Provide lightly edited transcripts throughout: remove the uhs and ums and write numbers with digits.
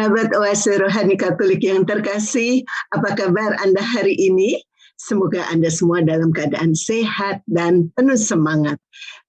Sahabat Oase Rohani Katolik yang terkasih, apa kabar Anda hari ini? Semoga Anda semua dalam keadaan sehat dan penuh semangat.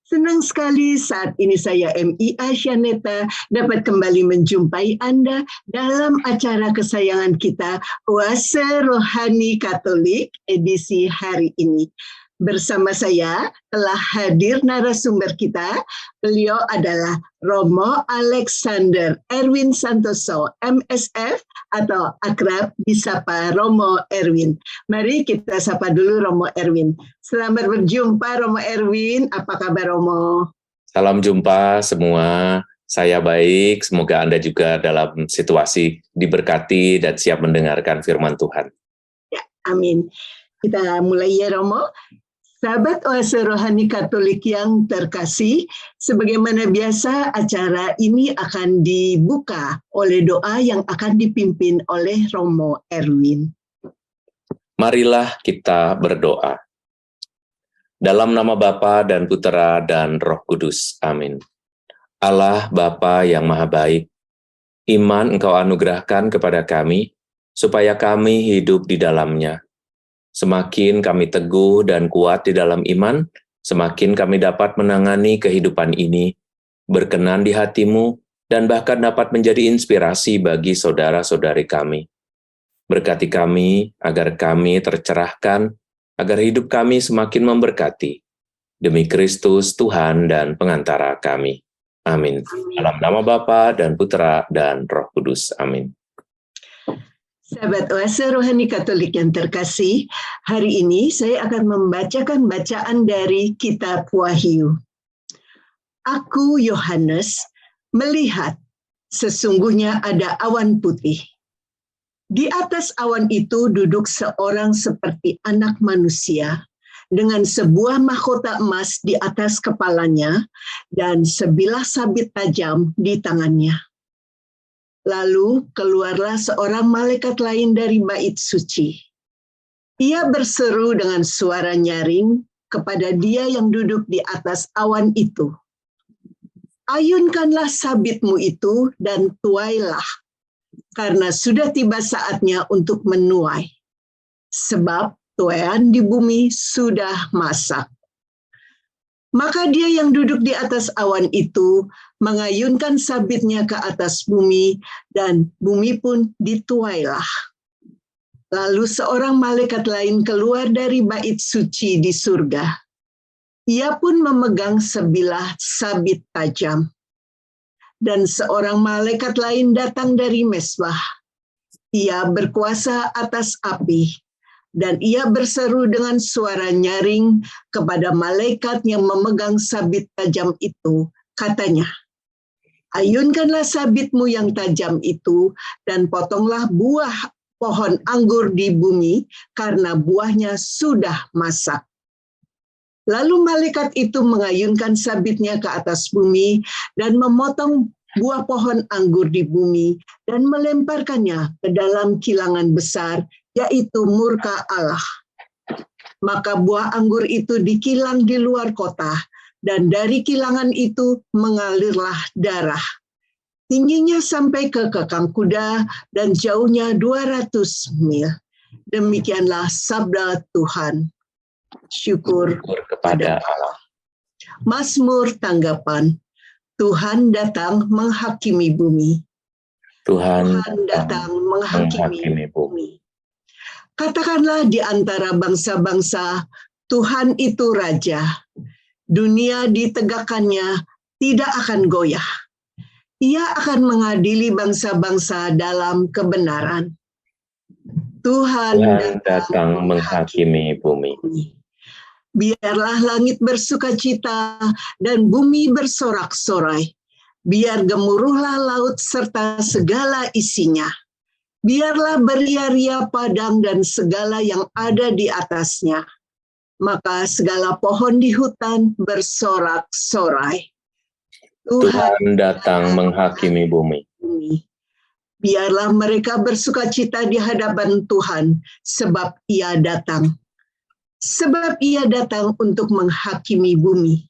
Senang sekali saat ini saya M.I. Asyaneta dapat kembali menjumpai Anda dalam acara kesayangan kita Oase Rohani Katolik edisi hari ini. Bersama saya telah hadir narasumber kita. Beliau adalah Romo Alexander Erwin Santoso, MSF, atau akrab disapa Romo Erwin. Mari kita sapa dulu Romo Erwin. Selamat berjumpa Romo Erwin, apa kabar Romo? Salam jumpa semua, saya baik, semoga Anda juga dalam situasi diberkati dan siap mendengarkan firman Tuhan. Ya, amin. Kita mulai ya Romo. Sahabat Oase Rohani Katolik yang terkasih, sebagaimana biasa acara ini akan dibuka oleh doa yang akan dipimpin oleh Romo Erwin. Marilah kita berdoa. Dalam nama Bapa dan Putera dan Roh Kudus. Amin. Allah Bapa yang Maha Baik, iman Engkau anugerahkan kepada kami, supaya kami hidup di dalamnya. Semakin kami teguh dan kuat di dalam iman, semakin kami dapat menangani kehidupan ini, berkenan di hati-Mu, dan bahkan dapat menjadi inspirasi bagi saudara-saudari kami. Berkati kami, agar kami tercerahkan, agar hidup kami semakin memberkati. Demi Kristus, Tuhan dan pengantara kami. Amin. Dalam nama Bapa dan Putera dan Roh Kudus. Amin. Sahabat Oase Rohani Katolik yang terkasih, hari ini saya akan membacakan bacaan dari Kitab Wahyu. Aku, Yohanes, melihat sesungguhnya ada awan putih. Di atas awan itu duduk seorang seperti anak manusia, dengan sebuah mahkota emas di atas kepalanya dan sebilah sabit tajam di tangannya. Lalu keluarlah seorang malaikat lain dari bait suci. Ia berseru dengan suara nyaring kepada dia yang duduk di atas awan itu. Ayunkanlah sabitmu itu dan tuailah, karena sudah tiba saatnya untuk menuai. Sebab tuaian di bumi sudah masak. Maka dia yang duduk di atas awan itu mengayunkan sabitnya ke atas bumi, dan bumi pun dituailah. Lalu seorang malaikat lain keluar dari bait suci di surga. Ia pun memegang sebilah sabit tajam. Dan seorang malaikat lain datang dari mesbah. Ia berkuasa atas api. Dan ia berseru dengan suara nyaring kepada malaikat yang memegang sabit tajam itu. Katanya, ayunkanlah sabitmu yang tajam itu dan potonglah buah pohon anggur di bumi karena buahnya sudah masak. Lalu malaikat itu mengayunkan sabitnya ke atas bumi dan memotong buah pohon anggur di bumi dan melemparkannya ke dalam kilangan besar, yaitu murka Allah. Maka buah anggur itu dikilang di luar kota, dan dari kilangan itu mengalirlah darah. Tingginya sampai ke kekang kuda, dan jauhnya 200 mil. Demikianlah sabda Tuhan. Syukur kepada Allah. Mazmur tanggapan. Tuhan datang menghakimi bumi. Tuhan datang menghakimi bumi. Katakanlah di antara bangsa-bangsa, Tuhan itu Raja. Dunia ditegakkannya tidak akan goyah. Ia akan mengadili bangsa-bangsa dalam kebenaran. Tuhan datang menghakimi bumi. Biarlah langit bersukacita dan bumi bersorak-sorai. Biar gemuruhlah laut serta segala isinya. Biarlah beria-ria padang dan segala yang ada di atasnya. Maka segala pohon di hutan bersorak-sorai. Tuhan datang menghakimi bumi. Biarlah mereka bersukacita di hadapan Tuhan, sebab Ia datang. Sebab Ia datang untuk menghakimi bumi.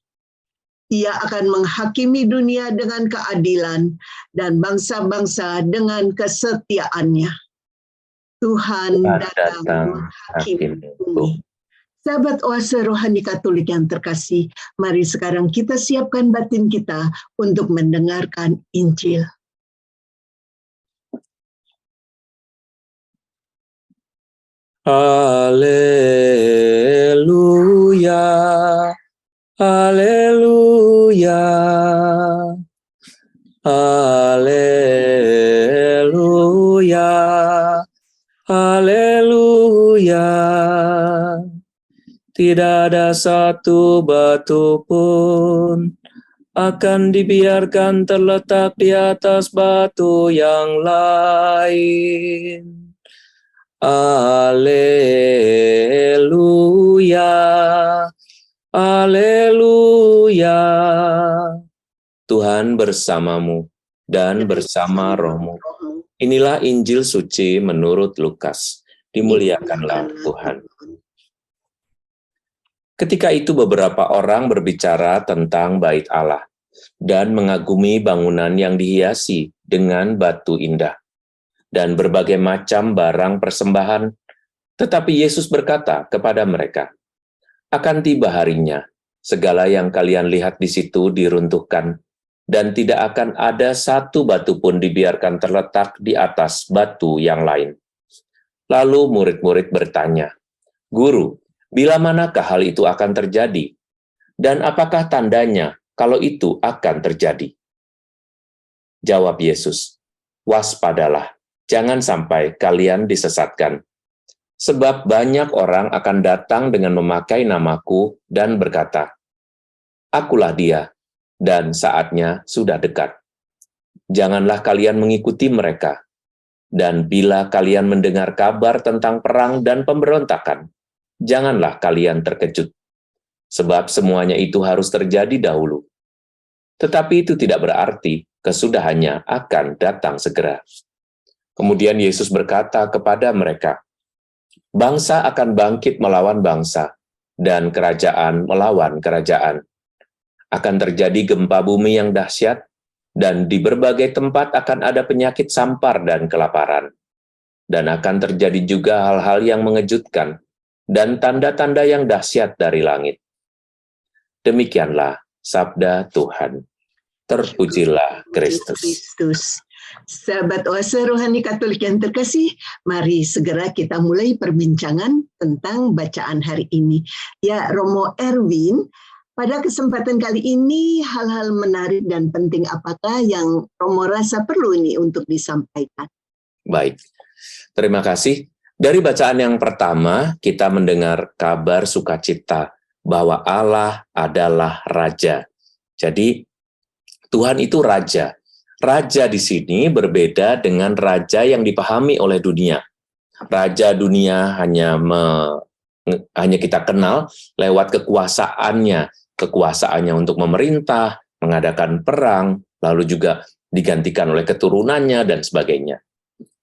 Ia akan menghakimi dunia dengan keadilan dan bangsa-bangsa dengan kesetiaannya. Tuhan datang menghakimi bumi. Sahabat Oase Rohani Katolik yang terkasih, mari sekarang kita siapkan batin kita untuk mendengarkan Injil. Haleluya, haleluya, haleluya, haleluya. Tidak ada satu batu pun akan dibiarkan terletak di atas batu yang lain. Haleluya, haleluya. Tuhan bersamamu dan bersama rohmu. Inilah Injil suci menurut Lukas. Dimuliakanlah Tuhan. Ketika itu beberapa orang berbicara tentang bait Allah dan mengagumi bangunan yang dihiasi dengan batu indah dan berbagai macam barang persembahan. Tetapi Yesus berkata kepada mereka, akan tiba harinya, segala yang kalian lihat di situ diruntuhkan, dan tidak akan ada satu batu pun dibiarkan terletak di atas batu yang lain. Lalu murid-murid bertanya, Guru, bila manakah hal itu akan terjadi? Dan apakah tandanya kalau itu akan terjadi? Jawab Yesus, waspadalah, jangan sampai kalian disesatkan. Sebab banyak orang akan datang dengan memakai namaku dan berkata, Akulah dia, dan saatnya sudah dekat. Janganlah kalian mengikuti mereka. Dan bila kalian mendengar kabar tentang perang dan pemberontakan, janganlah kalian terkejut, sebab semuanya itu harus terjadi dahulu. Tetapi itu tidak berarti kesudahannya akan datang segera. Kemudian Yesus berkata kepada mereka, bangsa akan bangkit melawan bangsa, dan kerajaan melawan kerajaan. Akan terjadi gempa bumi yang dahsyat, dan di berbagai tempat akan ada penyakit sampar dan kelaparan. Dan akan terjadi juga hal-hal yang mengejutkan, dan tanda-tanda yang dahsyat dari langit. Demikianlah sabda Tuhan. Terpujilah Kristus. Sahabat Oase Rohani Katolik yang terkasih, mari segera kita mulai perbincangan tentang bacaan hari ini. Ya, Romo Erwin, pada kesempatan kali ini hal-hal menarik dan penting apakah yang Romo rasa perlu ini untuk disampaikan? Baik, terima kasih. Dari bacaan yang pertama, kita mendengar kabar sukacita bahwa Allah adalah Raja. Jadi, Tuhan itu Raja. Raja di sini berbeda dengan raja yang dipahami oleh dunia. Raja dunia hanya kita kenal lewat kekuasaannya untuk memerintah, mengadakan perang, lalu juga digantikan oleh keturunannya dan sebagainya.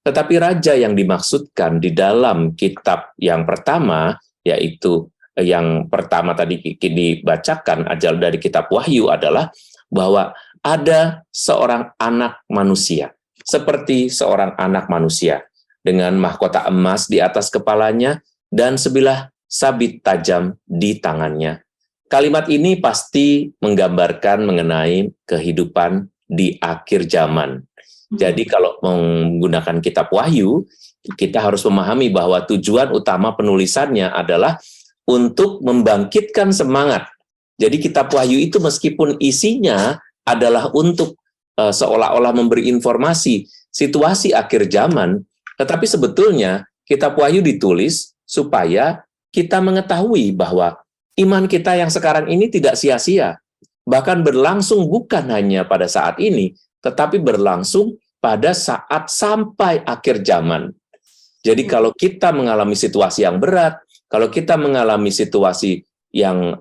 Tetapi raja yang dimaksudkan di dalam kitab yang pertama, yaitu yang pertama tadi dibacakan dari kitab Wahyu adalah bahwa ada seorang anak manusia, seperti seorang anak manusia, dengan mahkota emas di atas kepalanya dan sebilah sabit tajam di tangannya. Kalimat ini pasti menggambarkan mengenai kehidupan di akhir zaman. Jadi kalau menggunakan kitab Wahyu, kita harus memahami bahwa tujuan utama penulisannya adalah untuk membangkitkan semangat. Jadi kitab Wahyu itu meskipun isinya adalah untuk seolah-olah memberi informasi situasi akhir zaman, tetapi sebetulnya kitab Wahyu ditulis supaya kita mengetahui bahwa iman kita yang sekarang ini tidak sia-sia, bahkan berlangsung bukan hanya pada saat ini, tetapi berlangsung pada saat sampai akhir zaman. Jadi kalau kita mengalami situasi yang berat, kalau kita mengalami situasi yang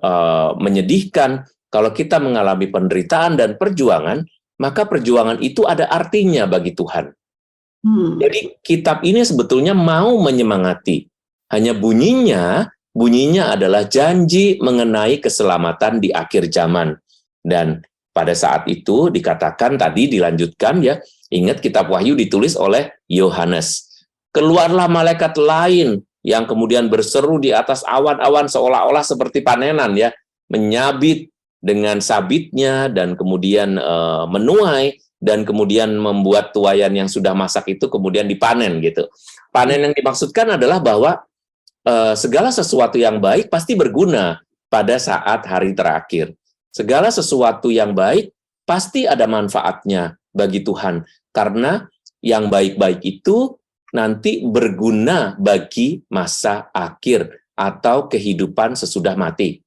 menyedihkan, kalau kita mengalami penderitaan dan perjuangan, maka perjuangan itu ada artinya bagi Tuhan. Jadi kitab ini sebetulnya mau menyemangati. Hanya bunyinya adalah janji mengenai keselamatan di akhir zaman. Dan pada saat itu dikatakan tadi dilanjutkan ya, ingat kitab Wahyu ditulis oleh Yohanes. Keluarlah malaikat lain yang kemudian berseru di atas awan-awan seolah-olah seperti panenan ya, menyabit dengan sabitnya dan kemudian menuai dan kemudian membuat tuaian yang sudah masak itu kemudian dipanen gitu. Panen yang dimaksudkan adalah bahwa segala sesuatu yang baik pasti berguna pada saat hari terakhir. Segala sesuatu yang baik pasti ada manfaatnya bagi Tuhan, karena yang baik-baik itu nanti berguna bagi masa akhir atau kehidupan sesudah mati.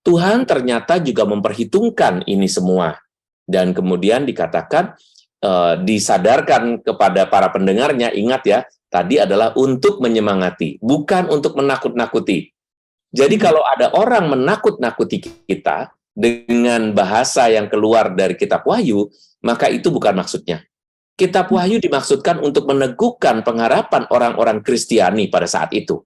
Tuhan ternyata juga memperhitungkan ini semua, dan kemudian dikatakan, disadarkan kepada para pendengarnya, ingat ya, tadi adalah untuk menyemangati, bukan untuk menakut-nakuti. Jadi kalau ada orang menakut-nakuti kita dengan bahasa yang keluar dari kitab Wahyu, maka itu bukan maksudnya. Kitab Wahyu dimaksudkan untuk meneguhkan pengharapan orang-orang Kristiani pada saat itu.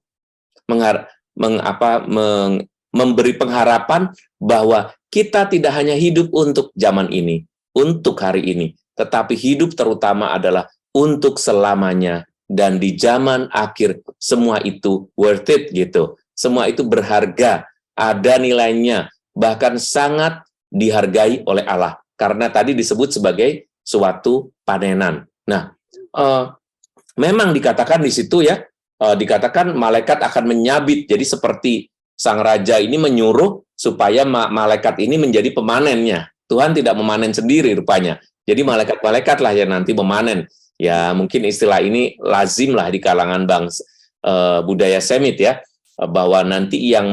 Memberi pengharapan bahwa kita tidak hanya hidup untuk zaman ini, untuk hari ini, tetapi hidup terutama adalah untuk selamanya. Dan di zaman akhir, semua itu worth it gitu. Semua itu berharga, ada nilainya, bahkan sangat dihargai oleh Allah. Karena tadi disebut sebagai suatu panenan. Nah, memang dikatakan di situ ya, dikatakan malaikat akan menyabit. Jadi seperti sang raja ini menyuruh supaya malaikat ini menjadi pemanennya. Tuhan tidak memanen sendiri rupanya. Jadi malaikat-malaikat lah yang nanti memanen. Ya mungkin istilah ini lazim lah di kalangan bangsa budaya Semit ya, bahwa nanti yang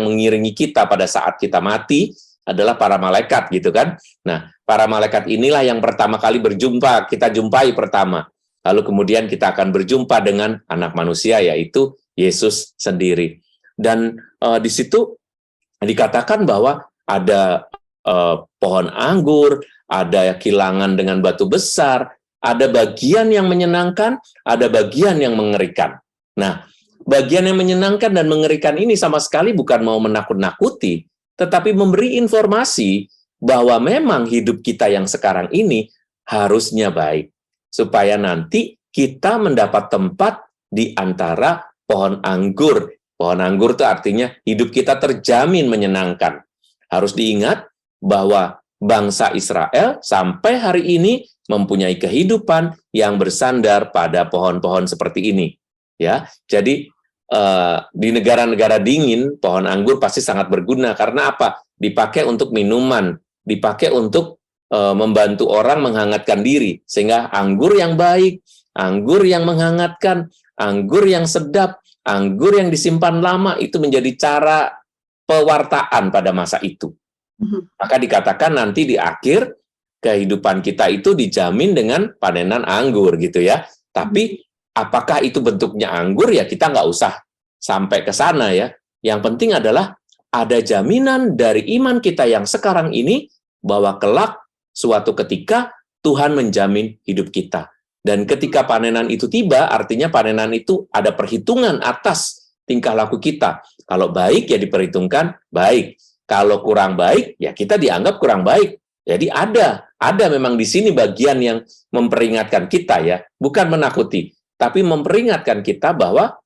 mengiringi kita pada saat kita mati adalah para malaikat gitu kan. Nah, para malaikat inilah yang pertama kali kita jumpai pertama. Lalu kemudian kita akan berjumpa dengan anak manusia, yaitu Yesus sendiri. Dan di situ dikatakan bahwa ada pohon anggur, ada kilangan dengan batu besar, ada bagian yang menyenangkan, ada bagian yang mengerikan. Nah, bagian yang menyenangkan dan mengerikan ini sama sekali bukan mau menakut-nakuti, tetapi memberi informasi bahwa memang hidup kita yang sekarang ini harusnya baik, supaya nanti kita mendapat tempat di antara pohon anggur. Pohon anggur itu artinya hidup kita terjamin menyenangkan. Harus diingat bahwa bangsa Israel sampai hari ini mempunyai kehidupan yang bersandar pada pohon-pohon seperti ini. Ya, jadi di negara-negara dingin, pohon anggur pasti sangat berguna. Karena apa? Dipakai untuk minuman, dipakai untuk membantu orang menghangatkan diri. Sehingga anggur yang baik, anggur yang menghangatkan, anggur yang sedap, anggur yang disimpan lama, itu menjadi cara pewartaan pada masa itu. Maka dikatakan nanti di akhir kehidupan kita itu dijamin dengan panenan anggur gitu ya. Tapi apakah itu bentuknya anggur, ya kita nggak usah sampai ke sana ya. Yang penting adalah ada jaminan dari iman kita yang sekarang ini bahwa kelak suatu ketika Tuhan menjamin hidup kita. Dan ketika panenan itu tiba, artinya panenan itu ada perhitungan atas tingkah laku kita. Kalau baik ya diperhitungkan baik. Kalau kurang baik ya kita dianggap kurang baik. Jadi ada memang di sini bagian yang memperingatkan kita ya, bukan menakuti. Tapi memperingatkan kita bahwa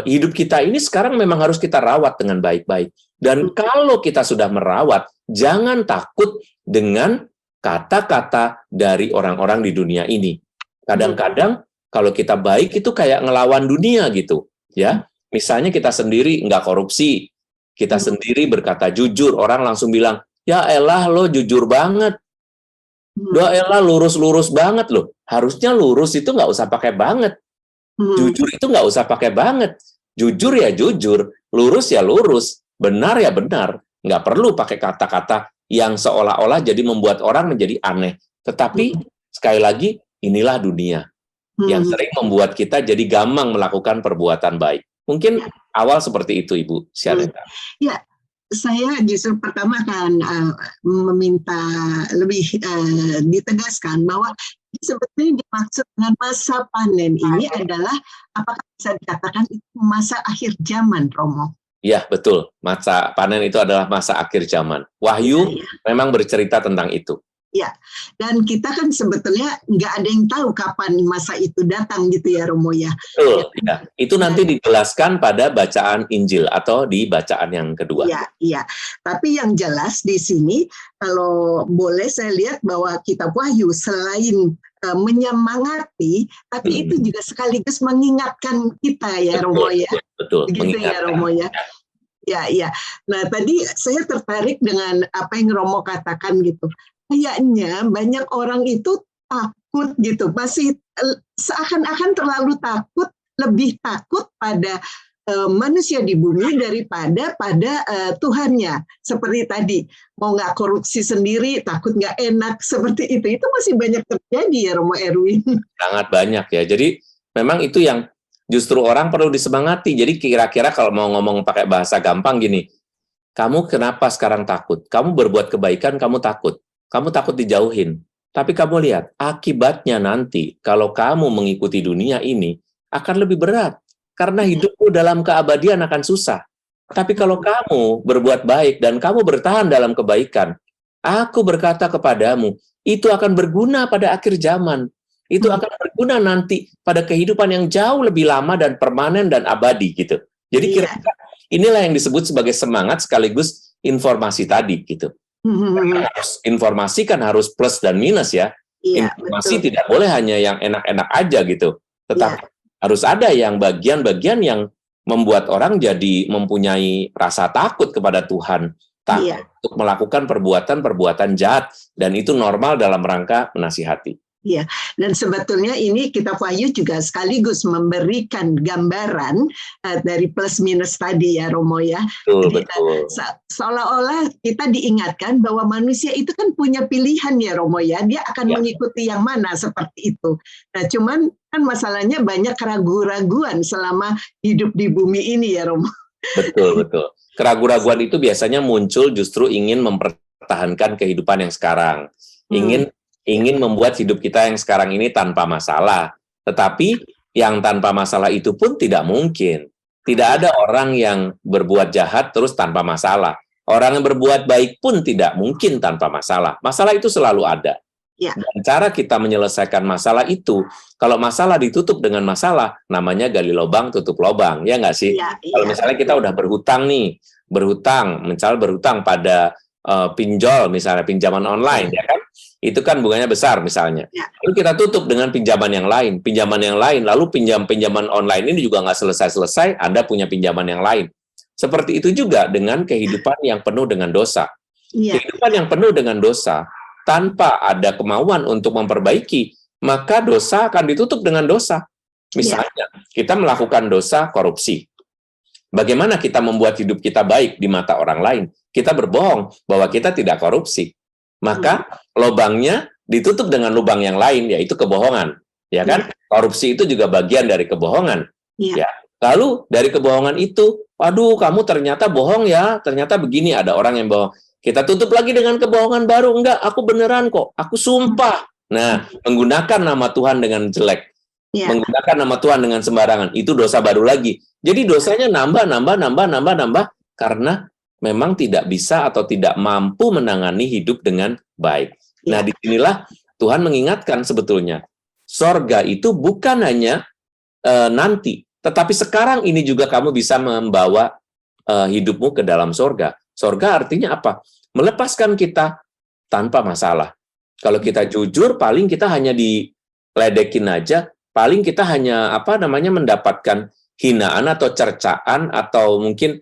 hidup kita ini sekarang memang harus kita rawat dengan baik-baik. Dan kalau kita sudah merawat, jangan takut dengan kata-kata dari orang-orang di dunia ini. Kadang-kadang kalau kita baik itu kayak ngelawan dunia gitu. Ya, misalnya kita sendiri nggak korupsi, kita sendiri berkata jujur, orang langsung bilang, ya elah lo jujur banget. Doa elah lurus-lurus banget loh. Harusnya lurus itu nggak usah pakai banget. Jujur itu nggak usah pakai banget. Jujur ya jujur, lurus ya lurus, benar ya benar. Nggak perlu pakai kata-kata yang seolah-olah jadi membuat orang menjadi aneh. Tetapi sekali lagi, inilah dunia yang sering membuat kita jadi gampang melakukan perbuatan baik. Mungkin awal seperti itu, Ibu Syareta. Ya, saya justru pertama akan meminta lebih ditegaskan bahwa sebetulnya dimaksud dengan masa panen ini adalah apakah bisa dikatakan itu masa akhir zaman, Romo? Ya, betul. Masa panen itu adalah masa akhir zaman. Wahyu Ya, memang bercerita tentang itu. ya. Dan kita kan sebetulnya nggak ada yang tahu kapan masa itu datang gitu ya Romo ya. Betul, Ya, ya. Itu nanti dijelaskan pada bacaan Injil atau di bacaan yang kedua. Iya, iya. Tapi yang jelas di sini, kalau boleh saya lihat bahwa kitab Wahyu selain menyemangati, tapi itu juga sekaligus mengingatkan kita ya Romo ya. Betul, Begitu ya Romo ya. Ya, ya. Nah tadi saya tertarik dengan apa yang Romo katakan gitu. Kayaknya banyak orang itu takut gitu, masih seakan-akan terlalu takut, lebih takut pada manusia di bumi daripada pada Tuhannya. Seperti tadi, mau nggak korupsi sendiri, takut nggak enak, seperti itu masih banyak terjadi ya Romo Erwin. Sangat banyak ya, jadi memang itu yang justru orang perlu disemangati. Jadi kira-kira kalau mau ngomong pakai bahasa gampang gini, kamu kenapa sekarang takut? Kamu berbuat kebaikan, kamu takut dijauhin. Tapi kamu lihat, akibatnya nanti kalau kamu mengikuti dunia ini akan lebih berat. Karena hidupmu dalam keabadian akan susah. Tapi kalau kamu berbuat baik dan kamu bertahan dalam kebaikan, aku berkata kepadamu, itu akan berguna pada akhir zaman. Itu akan berguna nanti pada kehidupan yang jauh lebih lama dan permanen dan abadi gitu. Jadi kira-kira inilah yang disebut sebagai semangat sekaligus informasi tadi gitu. Informasi kan harus plus dan minus ya. Informasi betul. Tidak boleh hanya yang enak-enak aja gitu. Tetapi harus ada yang bagian-bagian yang membuat orang jadi mempunyai rasa takut kepada Tuhan, takut untuk melakukan perbuatan-perbuatan jahat, dan itu normal dalam rangka menasihati. Ya, dan sebetulnya ini kitab Wahyu juga sekaligus memberikan gambaran dari plus minus tadi ya Romo ya. Betul, jadi seolah-olah kita diingatkan bahwa manusia itu kan punya pilihan ya Romo ya, dia akan mengikuti yang mana seperti itu. Nah, cuman kan masalahnya banyak keraguan-raguan selama hidup di bumi ini ya Romo. Betul, betul. Keraguan-raguan itu biasanya muncul justru ingin mempertahankan kehidupan yang sekarang. Ingin membuat hidup kita yang sekarang ini tanpa masalah. Tetapi yang tanpa masalah itu pun tidak mungkin. Tidak ada orang yang berbuat jahat terus tanpa masalah. Orang yang berbuat baik pun tidak mungkin tanpa masalah. Masalah itu selalu ada. Dan cara kita menyelesaikan masalah itu, kalau masalah ditutup dengan masalah, namanya gali lubang, tutup lubang. Ya nggak sih? Kalau misalnya kita udah berhutang nih, misalnya berhutang pada pinjol, misalnya pinjaman online, ya kan? Itu kan bunganya besar misalnya. Lalu kita tutup dengan pinjaman yang lain, lalu pinjaman online ini juga nggak selesai-selesai, Anda punya pinjaman yang lain. Seperti itu juga dengan kehidupan yang penuh dengan dosa. Kehidupan yang penuh dengan dosa, tanpa ada kemauan untuk memperbaiki, maka dosa akan ditutup dengan dosa. Misalnya, kita melakukan dosa korupsi. Bagaimana kita membuat hidup kita baik di mata orang lain? Kita berbohong bahwa kita tidak korupsi. Maka lubangnya ditutup dengan lubang yang lain, yaitu kebohongan, ya kan? Korupsi itu juga bagian dari kebohongan. Ya. Lalu dari kebohongan itu, waduh, kamu ternyata bohong ya, ternyata begini, ada orang yang bohong. Kita tutup lagi dengan kebohongan baru, enggak, aku beneran kok, aku sumpah. Nah, menggunakan nama Tuhan dengan jelek, menggunakan nama Tuhan dengan sembarangan, itu dosa baru lagi. Jadi dosanya nambah, karena memang tidak bisa atau tidak mampu menangani hidup dengan baik. Nah, disinilah Tuhan mengingatkan sebetulnya, sorga itu bukan hanya nanti, tetapi sekarang ini juga kamu bisa membawa hidupmu ke dalam sorga. Sorga artinya apa? Melepaskan kita tanpa masalah. Kalau kita jujur, paling kita hanya diledekin aja, paling kita hanya mendapatkan hinaan atau cercaan atau mungkin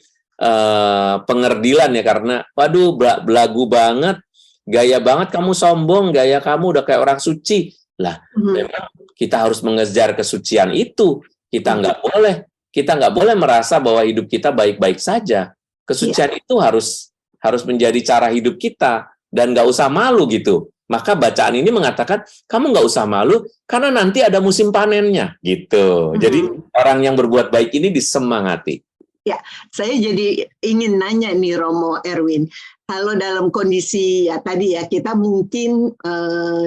pengerdilan ya, karena waduh belagu banget, gaya banget kamu sombong, gaya kamu udah kayak orang suci lah. Memang kita harus mengejar kesucian itu. Kita nggak boleh merasa bahwa hidup kita baik-baik saja. Kesucian itu harus menjadi cara hidup kita, dan nggak usah malu gitu. Maka bacaan ini mengatakan kamu nggak usah malu karena nanti ada musim panennya gitu. Jadi orang yang berbuat baik ini disemangati. Saya jadi ingin nanya nih Romo Erwin, kalau dalam kondisi ya tadi ya kita mungkin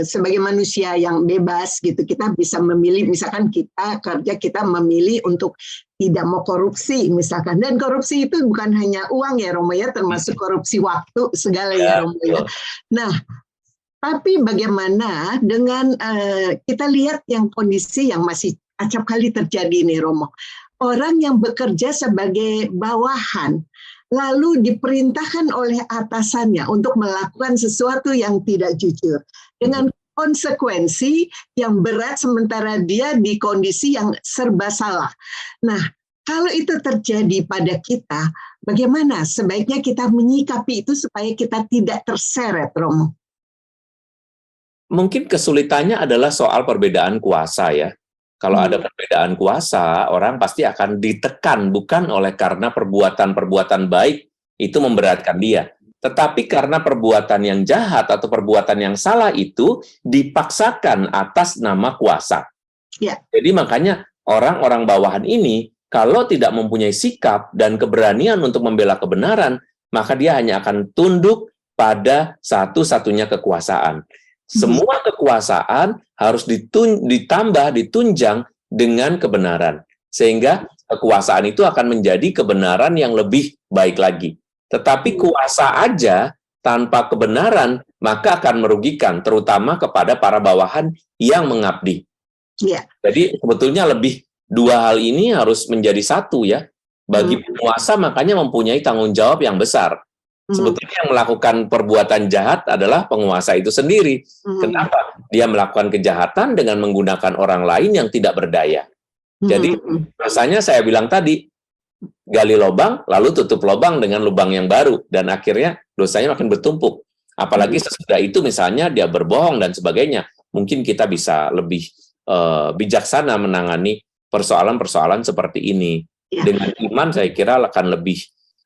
sebagai manusia yang bebas gitu, kita bisa memilih, misalkan kita kerja kita memilih untuk tidak mau korupsi misalkan, dan korupsi itu bukan hanya uang ya Romo ya, termasuk korupsi waktu segala ya Romo ya. Nah, tapi bagaimana dengan kita lihat yang kondisi yang masih acap kali terjadi nih Romo. Orang yang bekerja sebagai bawahan, lalu diperintahkan oleh atasannya untuk melakukan sesuatu yang tidak jujur, dengan konsekuensi yang berat sementara dia di kondisi yang serba salah. Nah, kalau itu terjadi pada kita, bagaimana sebaiknya kita menyikapi itu supaya kita tidak terseret, Romo? Mungkin kesulitannya adalah soal perbedaan kuasa ya. Kalau ada perbedaan kuasa, orang pasti akan ditekan bukan oleh karena perbuatan-perbuatan baik itu memberatkan dia, tetapi karena perbuatan yang jahat atau perbuatan yang salah itu dipaksakan atas nama kuasa. Ya. Jadi makanya orang-orang bawahan ini kalau tidak mempunyai sikap dan keberanian untuk membela kebenaran, maka dia hanya akan tunduk pada satu-satunya kekuasaan. Semua kekuasaan harus ditunjang dengan kebenaran. Sehingga kekuasaan itu akan menjadi kebenaran yang lebih baik lagi. Tetapi kuasa aja tanpa kebenaran, maka akan merugikan, terutama kepada para bawahan yang mengabdi. Yeah. Jadi sebetulnya dua hal ini harus menjadi satu ya. Bagi penguasa makanya mempunyai tanggung jawab yang besar. Sebetulnya yang melakukan perbuatan jahat adalah penguasa itu sendiri. Kenapa? Dia melakukan kejahatan dengan menggunakan orang lain yang tidak berdaya. Jadi, rasanya saya bilang tadi, gali lubang, lalu tutup lubang dengan lubang yang baru. Dan akhirnya dosanya makin bertumpuk. Apalagi sesudah itu misalnya dia berbohong dan sebagainya. Mungkin kita bisa lebih bijaksana menangani persoalan-persoalan seperti ini. Ya. Dengan iman saya kira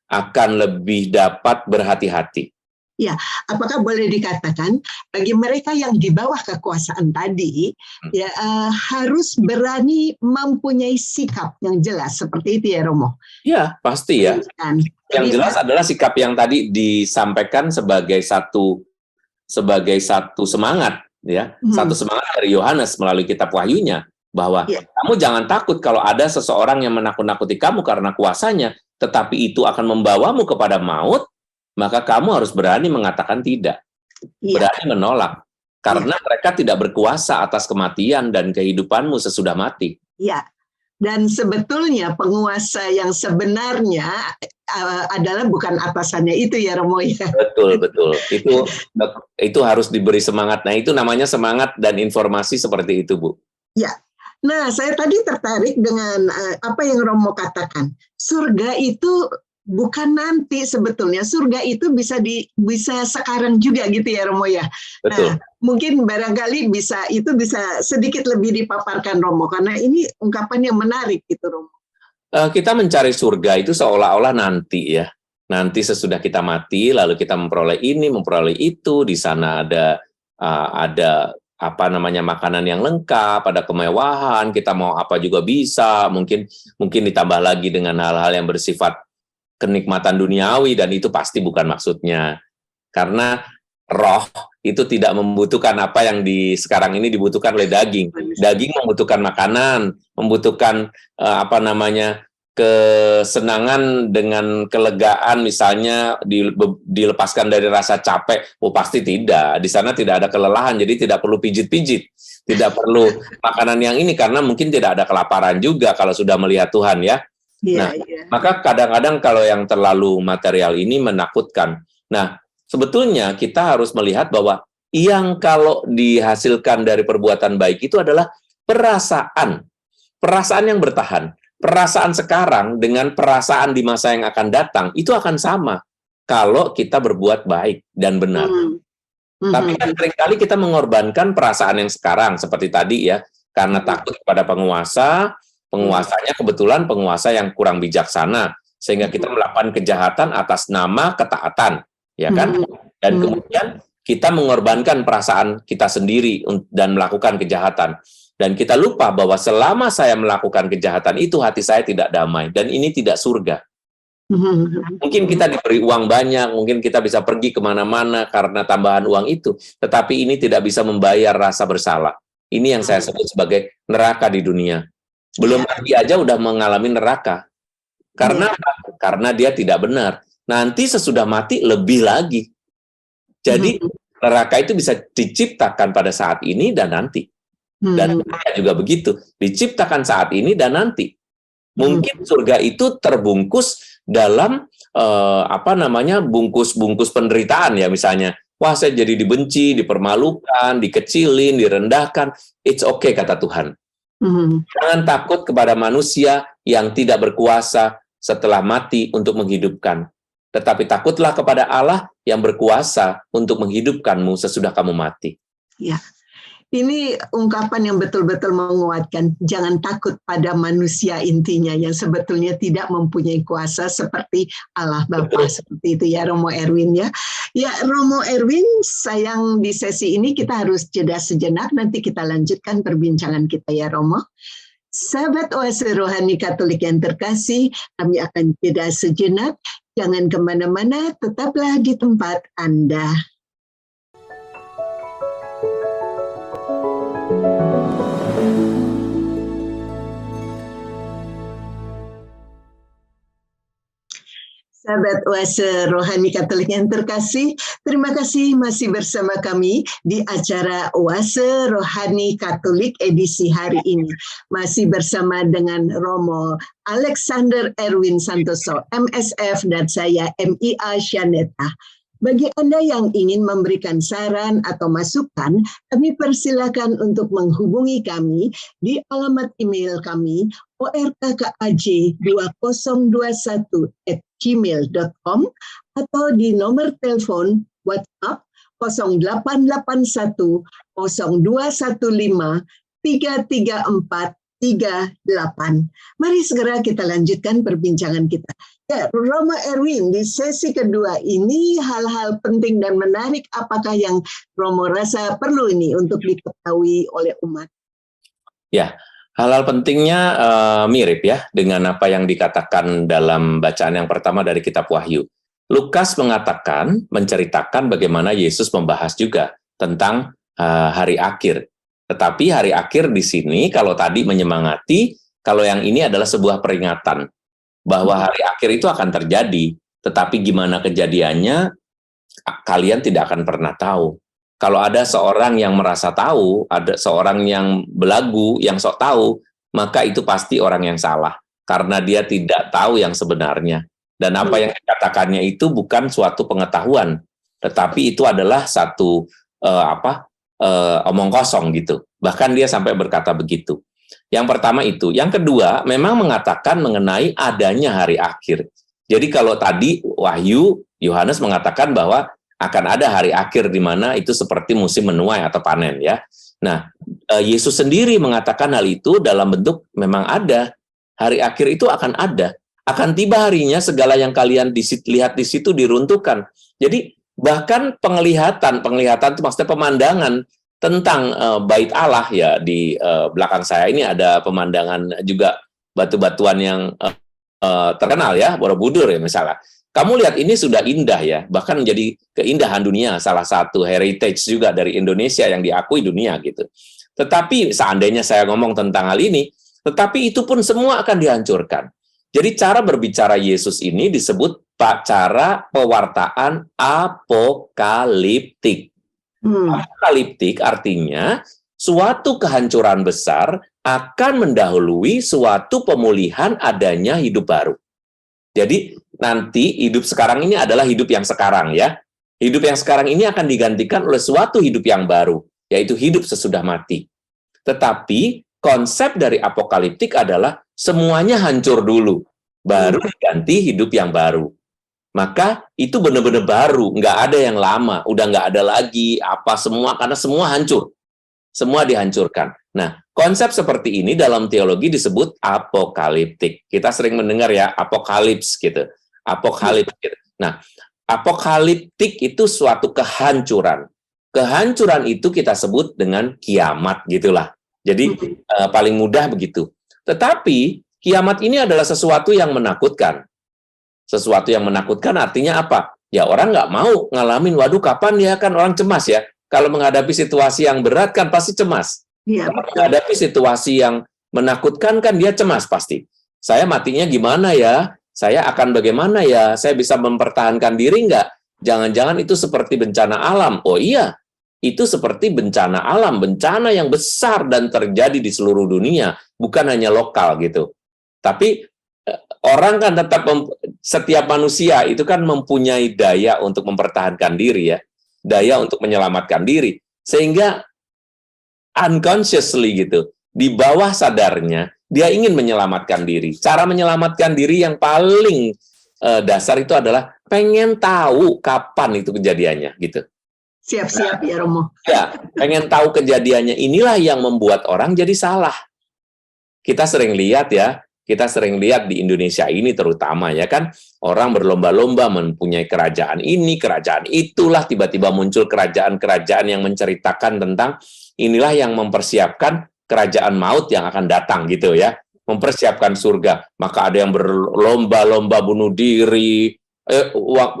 akan lebih dapat berhati-hati. Ya, apakah boleh dikatakan bagi mereka yang di bawah kekuasaan tadi ya harus berani mempunyai sikap yang jelas seperti itu ya Romo? Ya, pasti ya. Yang jelas adalah sikap yang tadi disampaikan sebagai satu semangat ya, satu semangat dari Yohanes melalui kitab Wahyunya bahwa kamu jangan takut kalau ada seseorang yang menakut-nakuti kamu karena kuasanya, tetapi itu akan membawamu kepada maut, maka kamu harus berani mengatakan tidak. Berani menolak. Karena mereka tidak berkuasa atas kematian dan kehidupanmu sesudah mati. Ya, dan sebetulnya penguasa yang sebenarnya adalah bukan atasannya itu ya Romo ya. Betul. Itu harus diberi semangat. Nah, itu namanya semangat dan informasi seperti itu, Bu. Ya. Nah, saya tadi tertarik dengan apa yang Romo katakan. Surga itu bukan nanti sebetulnya. Surga itu bisa sekarang juga gitu ya Romo ya. Betul. Nah, mungkin barangkali bisa sedikit lebih dipaparkan Romo karena ini ungkapan yang menarik gitu Romo. Kita mencari surga itu seolah-olah nanti ya. Nanti sesudah kita mati lalu kita memperoleh ini, memperoleh itu, di sana ada makanan yang lengkap, ada kemewahan, kita mau apa juga bisa, mungkin ditambah lagi dengan hal-hal yang bersifat kenikmatan duniawi, dan itu pasti bukan maksudnya. Karena roh itu tidak membutuhkan apa yang sekarang ini dibutuhkan oleh daging. Daging membutuhkan makanan, membutuhkan kesenangan dengan kelegaan, misalnya dilepaskan dari rasa capek. Pasti tidak. Di sana tidak ada kelelahan, jadi tidak perlu pijit-pijit, tidak perlu makanan yang ini karena mungkin tidak ada kelaparan juga kalau sudah melihat Tuhan ya. Maka kadang-kadang kalau yang terlalu material ini menakutkan. Nah, sebetulnya kita harus melihat bahwa yang kalau dihasilkan dari perbuatan baik itu adalah perasaan yang bertahan. Perasaan sekarang dengan perasaan di masa yang akan datang itu akan sama kalau kita berbuat baik dan benar. Tapi kan seringkali kita mengorbankan perasaan yang sekarang seperti tadi ya, karena takut kepada penguasanya kebetulan penguasa yang kurang bijaksana, sehingga kita melakukan kejahatan atas nama ketaatan, ya kan? Dan kemudian kita mengorbankan perasaan kita sendiri dan melakukan kejahatan. Dan kita lupa bahwa selama saya melakukan kejahatan itu hati saya tidak damai, dan ini tidak surga. Mungkin kita diberi uang banyak, mungkin kita bisa pergi kemana-mana karena tambahan uang itu, tetapi ini tidak bisa membayar rasa bersalah. Ini yang saya sebut sebagai neraka di dunia. Belum pergi aja udah mengalami neraka. Karena karena dia tidak benar. Nanti sesudah mati lebih lagi. Jadi neraka itu bisa diciptakan pada saat ini dan nanti. Dan surga juga begitu, diciptakan saat ini dan nanti. Mungkin surga itu terbungkus dalam bungkus-bungkus penderitaan ya, misalnya, wah saya jadi dibenci, dipermalukan, dikecilin, direndahkan. It's okay kata Tuhan. Jangan takut kepada manusia yang tidak berkuasa setelah mati untuk menghidupkan. Tetapi takutlah kepada Allah yang berkuasa untuk menghidupkanmu sesudah kamu mati. Ya. Ini ungkapan yang betul-betul menguatkan. Jangan takut pada manusia intinya yang sebetulnya tidak mempunyai kuasa seperti Allah Bapa. Seperti itu ya Romo Erwin ya. Ya Romo Erwin, sayang di sesi ini kita harus jeda sejenak. Nanti kita lanjutkan perbincangan kita ya Romo. Sahabat Oase Rohani Katolik yang terkasih, kami akan jeda sejenak. Jangan kemana-mana, tetaplah di tempat Anda. Sahabat Oase Rohani Katolik yang terkasih, terima kasih masih bersama kami di acara Oase Rohani Katolik edisi hari ini. Masih bersama dengan Romo Alexander Erwin Santoso, MSF, dan saya MIA Syaneta. Bagi Anda yang ingin memberikan saran atau masukan, kami persilakan untuk menghubungi kami di alamat email kami orkkaj2021@gmail.com atau di nomor telepon WhatsApp 0881 0215 334 38. Mari segera kita lanjutkan perbincangan kita. Ya, Romo Erwin, di sesi kedua ini hal-hal penting dan menarik apakah yang Romo rasa perlu ini untuk diketahui oleh umat? Ya, hal-hal pentingnya mirip ya dengan apa yang dikatakan dalam bacaan yang pertama dari kitab Wahyu. Lukas menceritakan bagaimana Yesus membahas juga tentang hari akhir. Tetapi hari akhir di sini, kalau tadi menyemangati, kalau yang ini adalah sebuah peringatan bahwa hari akhir itu akan terjadi, tetapi gimana kejadiannya, kalian tidak akan pernah tahu. Kalau ada seorang yang merasa tahu, ada seorang yang belagu, yang sok tahu, maka itu pasti orang yang salah, karena dia tidak tahu yang sebenarnya. Dan apa yang dikatakannya itu bukan suatu pengetahuan, tetapi itu adalah satu omong kosong gitu. Bahkan dia sampai berkata begitu. Yang pertama itu. Yang kedua, memang mengatakan mengenai adanya hari akhir. Jadi kalau tadi Wahyu, Yohanes mengatakan bahwa akan ada hari akhir di mana itu seperti musim menuai atau panen ya. Nah, Yesus sendiri mengatakan hal itu dalam bentuk memang ada. Hari akhir itu akan ada. Akan tiba harinya segala yang kalian lihat di situ diruntuhkan. Jadi bahkan penglihatan itu maksudnya pemandangan tentang bait Allah ya, di belakang saya ini ada pemandangan juga batu-batuan yang terkenal ya, Borobudur ya misalnya. Kamu lihat ini sudah indah ya, bahkan menjadi keindahan dunia, salah satu heritage juga dari Indonesia yang diakui dunia gitu. Tetapi seandainya saya ngomong tentang hal ini, tetapi itu pun semua akan dihancurkan. Jadi cara berbicara Yesus ini disebut cara pewartaan apokaliptik. Apokaliptik artinya suatu kehancuran besar akan mendahului suatu pemulihan adanya hidup baru. Jadi nanti hidup sekarang ini adalah hidup yang sekarang ya. Hidup yang sekarang ini akan digantikan oleh suatu hidup yang baru, yaitu hidup sesudah mati. Tetapi konsep dari apokaliptik adalah semuanya hancur dulu, baru diganti hidup yang baru. Maka itu benar-benar baru, nggak ada yang lama, udah nggak ada lagi apa semua, karena semua hancur, semua dihancurkan. Nah, konsep seperti ini dalam teologi disebut apokaliptik. Kita sering mendengar ya, apokalips gitu, apokalips gitu. Nah, apokaliptik itu suatu kehancuran. Kehancuran itu kita sebut dengan kiamat gitulah. Jadi paling mudah begitu. Tetapi kiamat ini adalah sesuatu yang menakutkan. Sesuatu yang menakutkan artinya apa? Ya orang nggak mau ngalamin, waduh kapan ya, kan orang cemas ya. Kalau menghadapi situasi yang berat kan pasti cemas. Iya, Kalau menghadapi situasi yang menakutkan kan dia cemas pasti. Saya matinya gimana ya? Saya akan bagaimana ya? Saya bisa mempertahankan diri nggak? Jangan-jangan itu seperti bencana alam. Oh iya, itu seperti bencana alam, bencana yang besar dan terjadi di seluruh dunia, bukan hanya lokal gitu. Tapi orang kan tetap, setiap manusia itu kan mempunyai daya untuk mempertahankan diri ya, daya untuk menyelamatkan diri, sehingga unconsciously gitu, di bawah sadarnya dia ingin menyelamatkan diri. Cara menyelamatkan diri yang paling dasar itu adalah pengen tahu kapan itu kejadiannya gitu. siap-siap ya Romo. Ya, pengen tahu kejadiannya, inilah yang membuat orang jadi salah. Kita sering lihat ya, kita sering lihat di Indonesia ini terutama ya kan, orang berlomba-lomba mempunyai kerajaan ini, kerajaan itulah, tiba-tiba muncul kerajaan-kerajaan yang menceritakan tentang inilah yang mempersiapkan kerajaan maut yang akan datang gitu ya, mempersiapkan surga. Maka ada yang berlomba-lomba bunuh diri,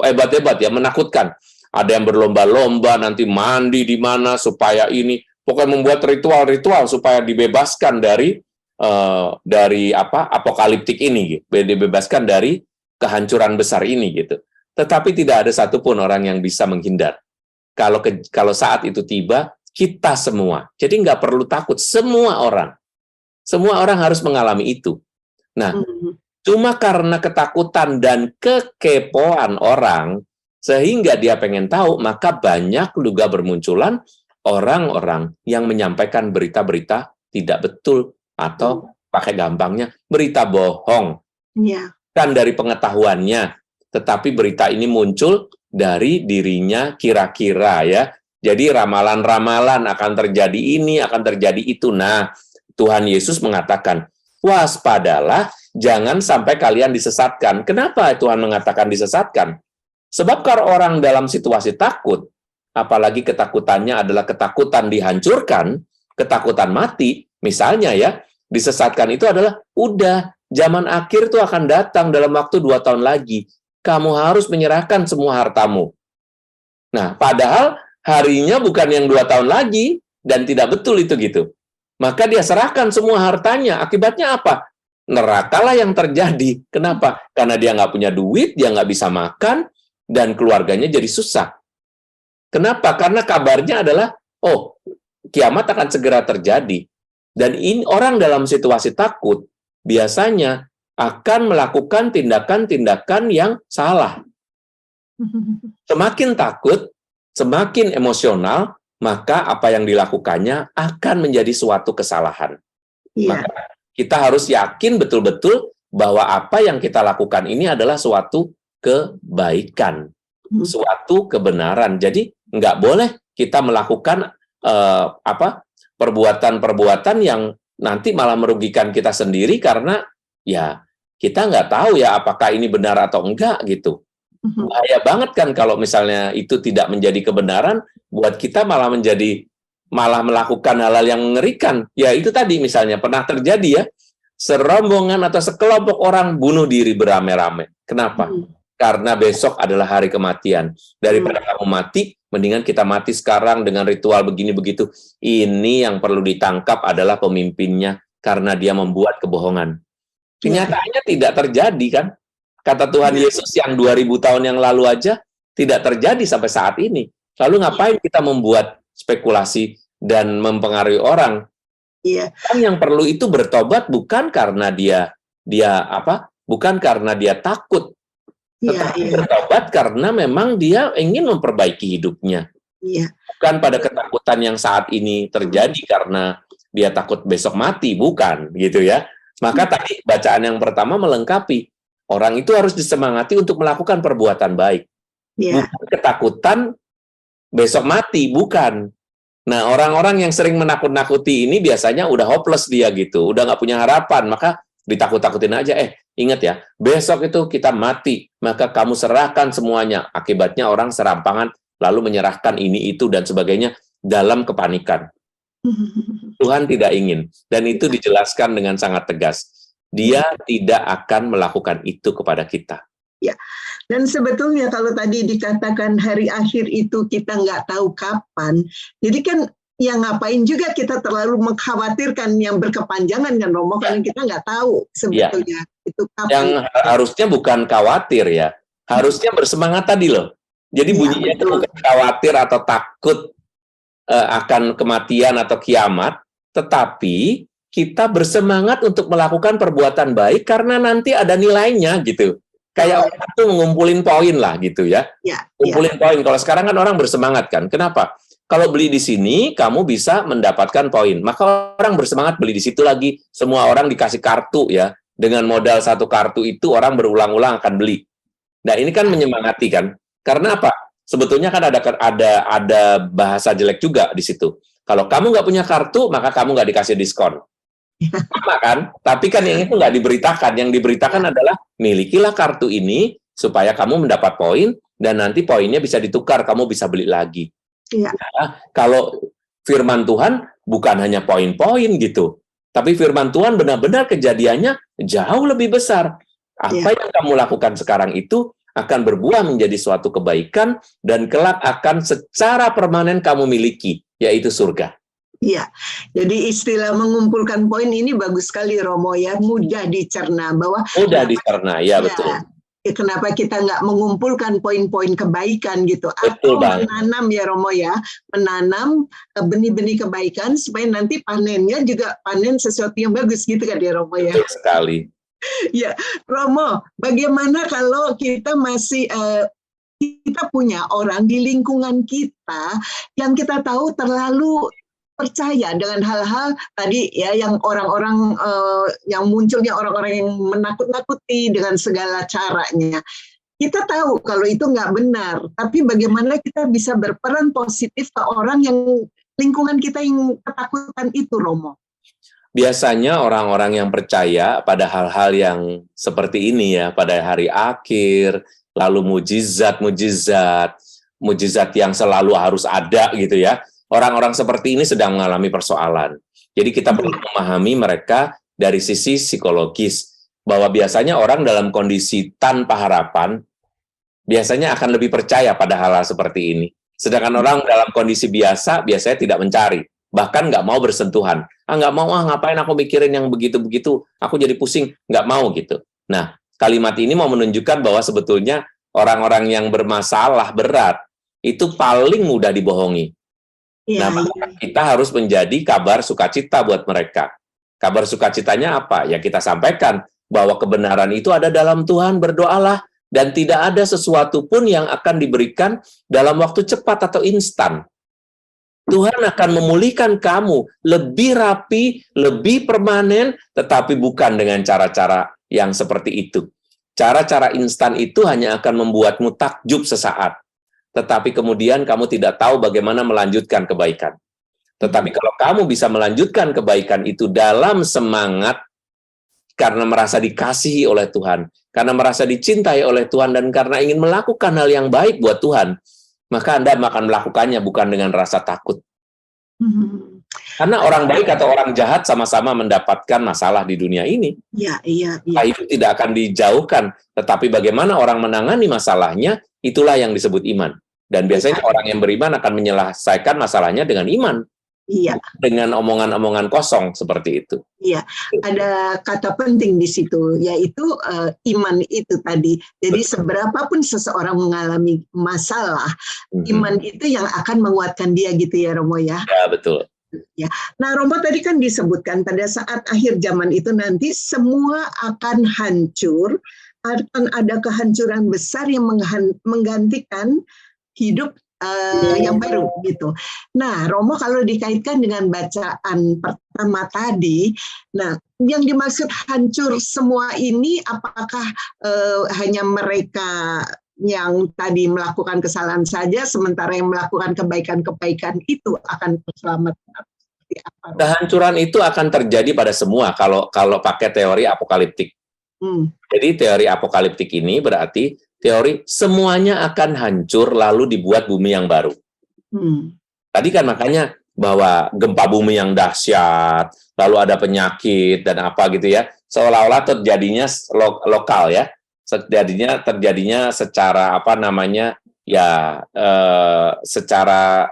hebat-hebat ya, menakutkan. Ada yang berlomba-lomba nanti mandi di mana supaya ini, pokoknya membuat ritual-ritual supaya dibebaskan dari apokaliptik ini, gitu. Dibebaskan dari kehancuran besar ini gitu. Tetapi tidak ada satupun orang yang bisa menghindar. Kalau saat itu tiba, kita semua. Jadi nggak perlu takut, semua orang harus mengalami itu. Nah, cuma karena ketakutan dan kekepoan orang, sehingga dia pengen tahu, maka banyak juga bermunculan orang-orang yang menyampaikan berita-berita tidak betul, atau pakai gampangnya, berita bohong. Ya. Kan dari pengetahuannya, tetapi berita ini muncul dari dirinya kira-kira ya. Jadi ramalan-ramalan akan terjadi ini, akan terjadi itu. Nah, Tuhan Yesus mengatakan, waspadalah, jangan sampai kalian disesatkan. Kenapa Tuhan mengatakan disesatkan? Sebab kalau orang dalam situasi takut, apalagi ketakutannya adalah ketakutan dihancurkan, ketakutan mati, misalnya ya, disesatkan itu adalah, udah, zaman akhir itu akan datang dalam waktu 2 tahun lagi. Kamu harus menyerahkan semua hartamu. Nah, padahal harinya bukan yang 2 tahun lagi, dan tidak betul itu gitu. Maka dia serahkan semua hartanya. Akibatnya apa? Nerakalah yang terjadi. Kenapa? Karena dia nggak punya duit, dia nggak bisa makan, dan keluarganya jadi susah. Kenapa? Karena kabarnya adalah, oh, kiamat akan segera terjadi. Dan ini orang dalam situasi takut, biasanya akan melakukan tindakan-tindakan yang salah. Semakin takut, semakin emosional, maka apa yang dilakukannya akan menjadi suatu kesalahan. Ya. Maka kita harus yakin betul-betul bahwa apa yang kita lakukan ini adalah suatu kebaikan, suatu kebenaran. Jadi nggak boleh kita melakukan perbuatan-perbuatan yang nanti malah merugikan kita sendiri, karena ya kita nggak tahu ya apakah ini benar atau enggak gitu. Bahaya banget kan kalau misalnya itu tidak menjadi kebenaran, buat kita malah melakukan hal-hal yang mengerikan. Ya itu tadi misalnya pernah terjadi ya, serombongan atau sekelompok orang bunuh diri beramai-ramai. Kenapa? Karena besok adalah hari kematian. Daripada kamu mati, mendingan kita mati sekarang dengan ritual begini begitu. Ini yang perlu ditangkap adalah pemimpinnya, karena dia membuat kebohongan. Kenyataannya tidak terjadi kan? Kata Tuhan Yesus yang 2000 tahun yang lalu aja tidak terjadi sampai saat ini. Lalu ngapain kita membuat spekulasi dan mempengaruhi orang? Kan yang perlu itu bertobat, bukan karena dia bukan karena dia takut, tetapi bertobat karena memang dia ingin memperbaiki hidupnya. Bukan pada ketakutan yang saat ini terjadi karena dia takut besok mati, bukan gitu ya. Maka tadi bacaan yang pertama melengkapi, orang itu harus disemangati untuk melakukan perbuatan baik. Bukan ketakutan besok mati, bukan. Nah, orang-orang yang sering menakut-nakuti ini biasanya udah hopeless dia gitu, udah nggak punya harapan, maka ditakut-takutin aja, ingat ya, besok itu kita mati, maka kamu serahkan semuanya. Akibatnya orang serampangan, lalu menyerahkan ini, itu, dan sebagainya dalam kepanikan. Tuhan tidak ingin, dan itu dijelaskan dengan sangat tegas. Dia tidak akan melakukan itu kepada kita. Dan sebetulnya kalau tadi dikatakan hari akhir itu kita nggak tahu kapan, jadi kan yang ngapain juga kita terlalu mengkhawatirkan yang berkepanjangan kan Romo, karena kita nggak tahu sebetulnya itu kapan. Yang harusnya bukan khawatir ya, harusnya bersemangat tadi loh. Jadi bunyinya itu bukan khawatir atau takut akan kematian atau kiamat, tetapi kita bersemangat untuk melakukan perbuatan baik karena nanti ada nilainya gitu. Kayak orang tuh ngumpulin poin lah gitu ya. Ngumpulin poin. Kalau sekarang kan orang bersemangat kan. Kenapa? Kalau beli di sini, kamu bisa mendapatkan poin. Maka orang bersemangat beli di situ lagi. Semua orang dikasih kartu ya. Dengan modal satu kartu itu orang berulang-ulang akan beli. Nah ini kan menyemangati kan. Karena apa? Sebetulnya kan ada bahasa jelek juga di situ. Kalau kamu nggak punya kartu, maka kamu nggak dikasih diskon. Sama kan? Tapi kan yang itu nggak diberitakan. Yang diberitakan adalah milikilah kartu ini supaya kamu mendapat poin dan nanti poinnya bisa ditukar, kamu bisa beli lagi. Nah, kalau firman Tuhan bukan hanya poin-poin gitu, tapi firman Tuhan benar-benar kejadiannya jauh lebih besar. Apa yang kamu lakukan sekarang itu akan berbuah menjadi suatu kebaikan dan kelak akan secara permanen kamu miliki, yaitu surga. Iya, jadi istilah mengumpulkan poin ini bagus sekali Romo ya, mudah dicerna bahwa mudah dicerna, ya betul. Kenapa kita nggak mengumpulkan poin-poin kebaikan gitu, atau menanam ya Romo ya, menanam benih-benih kebaikan supaya nanti panennya juga panen sesuatu yang bagus gitu kan ya Romo ya. Betul sekali. Ya, Romo, bagaimana kalau kita masih kita punya orang di lingkungan kita yang kita tahu terlalu percaya dengan hal-hal tadi ya, yang orang-orang yang munculnya orang-orang yang menakut-nakuti dengan segala caranya. Kita tahu kalau itu nggak benar, tapi bagaimana kita bisa berperan positif ke orang yang lingkungan kita yang ketakutan itu, Romo? Biasanya orang-orang yang percaya pada hal-hal yang seperti ini ya, pada hari akhir, lalu mujizat yang selalu harus ada gitu ya. Orang-orang seperti ini sedang mengalami persoalan. Jadi kita perlu memahami mereka dari sisi psikologis, bahwa biasanya orang dalam kondisi tanpa harapan, biasanya akan lebih percaya pada hal-hal seperti ini. Sedangkan orang dalam kondisi biasa, biasanya tidak mencari, bahkan nggak mau bersentuhan. Nggak mau, ngapain aku mikirin yang begitu-begitu, aku jadi pusing, nggak mau gitu. Nah, kalimat ini mau menunjukkan bahwa sebetulnya orang-orang yang bermasalah berat, itu paling mudah dibohongi. Nah, maka kita harus menjadi kabar sukacita buat mereka. Kabar sukacitanya apa? Ya kita sampaikan bahwa kebenaran itu ada dalam Tuhan, berdoalah, dan tidak ada sesuatu pun yang akan diberikan dalam waktu cepat atau instan. Tuhan akan memulihkan kamu lebih rapi, lebih permanen, tetapi bukan dengan cara-cara yang seperti itu. Cara-cara instan itu hanya akan membuatmu takjub sesaat. Tetapi kemudian kamu tidak tahu bagaimana melanjutkan kebaikan. Tetapi kalau kamu bisa melanjutkan kebaikan itu dalam semangat, karena merasa dikasihi oleh Tuhan, karena merasa dicintai oleh Tuhan, dan karena ingin melakukan hal yang baik buat Tuhan, maka Anda akan melakukannya bukan dengan rasa takut. Karena orang baik atau orang jahat sama-sama mendapatkan masalah di dunia ini. Itu tidak akan dijauhkan, tetapi bagaimana orang menangani masalahnya, itulah yang disebut iman. Dan biasanya orang yang beriman akan menyelesaikan masalahnya dengan iman. Dengan omongan-omongan kosong seperti itu. Ada kata penting di situ, yaitu iman itu tadi. Jadi seberapapun seseorang mengalami masalah, iman itu yang akan menguatkan dia gitu ya Romo ya. Ya, betul. Ya. Nah, Romo tadi kan disebutkan pada saat akhir zaman itu nanti semua akan hancur, akan ada kehancuran besar yang menggantikan hidup yang baru gitu. Nah, Romo kalau dikaitkan dengan bacaan pertama tadi, nah yang dimaksud hancur semua ini apakah hanya mereka yang tadi melakukan kesalahan saja, sementara yang melakukan kebaikan-kebaikan itu akan selamat? Kehancuran itu akan terjadi pada semua kalau pakai teori apokaliptik. Jadi teori apokaliptik ini berarti teori semuanya akan hancur lalu dibuat bumi yang baru. Tadi kan makanya bahwa gempa bumi yang dahsyat, lalu ada penyakit dan apa gitu ya, seolah-olah terjadinya lokal ya. terjadinya secara apa namanya ya secara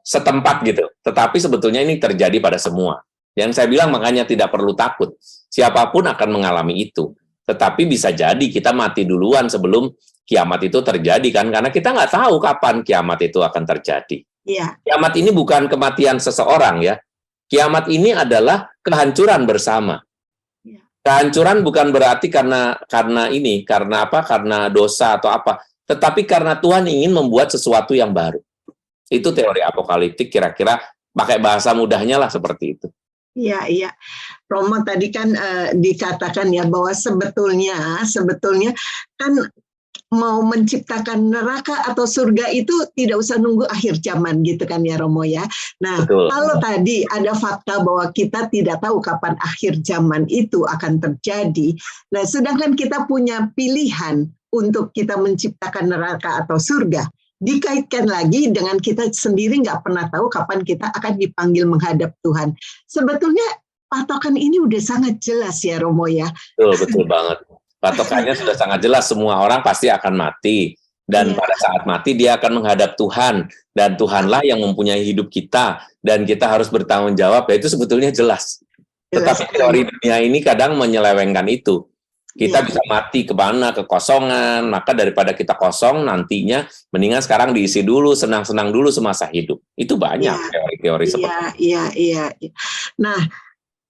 setempat gitu. Tetapi sebetulnya ini terjadi pada semua. Yang saya bilang makanya tidak perlu takut. Siapapun akan mengalami itu. Tetapi bisa jadi kita mati duluan sebelum kiamat itu terjadi kan, karena kita nggak tahu kapan kiamat itu akan terjadi. Iya. Kiamat ini bukan kematian seseorang ya. Kiamat ini adalah kehancuran bersama. Kehancuran bukan berarti karena apa? Karena dosa atau apa, tetapi karena Tuhan ingin membuat sesuatu yang baru. Itu teori apokaliptik kira-kira pakai bahasa mudahnya lah seperti itu. Iya, iya. Romo tadi kan dikatakan ya bahwa sebetulnya kan mau menciptakan neraka atau surga itu tidak usah nunggu akhir zaman gitu kan ya Romo ya. Nah, betul. Kalau tadi ada fakta bahwa kita tidak tahu kapan akhir zaman itu akan terjadi. Nah, sedangkan kita punya pilihan untuk kita menciptakan neraka atau surga. Dikaitkan lagi dengan kita sendiri nggak pernah tahu kapan kita akan dipanggil menghadap Tuhan. Sebetulnya patokan ini udah sangat jelas ya Romo ya. Betul banget. Patokannya sudah sangat jelas, semua orang pasti akan mati. Dan pada saat mati dia akan menghadap Tuhan. Dan Tuhanlah yang mempunyai hidup kita. Dan kita harus bertanggung jawab, ya itu sebetulnya jelas. Tetapi teori dunia ini kadang menyelewengkan itu. Kita bisa mati ke mana, kekosongan, maka daripada kita kosong nantinya, mendingan sekarang diisi dulu, senang-senang dulu semasa hidup. Itu banyak teori-teori seperti itu. Iya. Nah,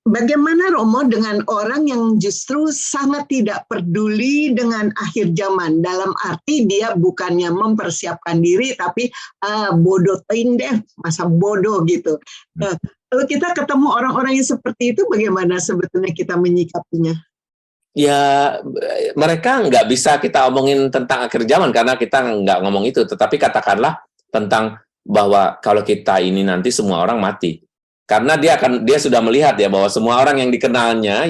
bagaimana Romo dengan orang yang justru sangat tidak peduli dengan akhir zaman, dalam arti dia bukannya mempersiapkan diri, tapi bodoh deh, masa bodoh gitu. Kalau kita ketemu orang-orang yang seperti itu, bagaimana sebetulnya kita menyikapinya? Ya, mereka nggak bisa kita omongin tentang akhir zaman karena kita nggak ngomong itu, tetapi katakanlah tentang bahwa kalau kita ini nanti semua orang mati, karena dia sudah melihat ya bahwa semua orang yang dikenalnya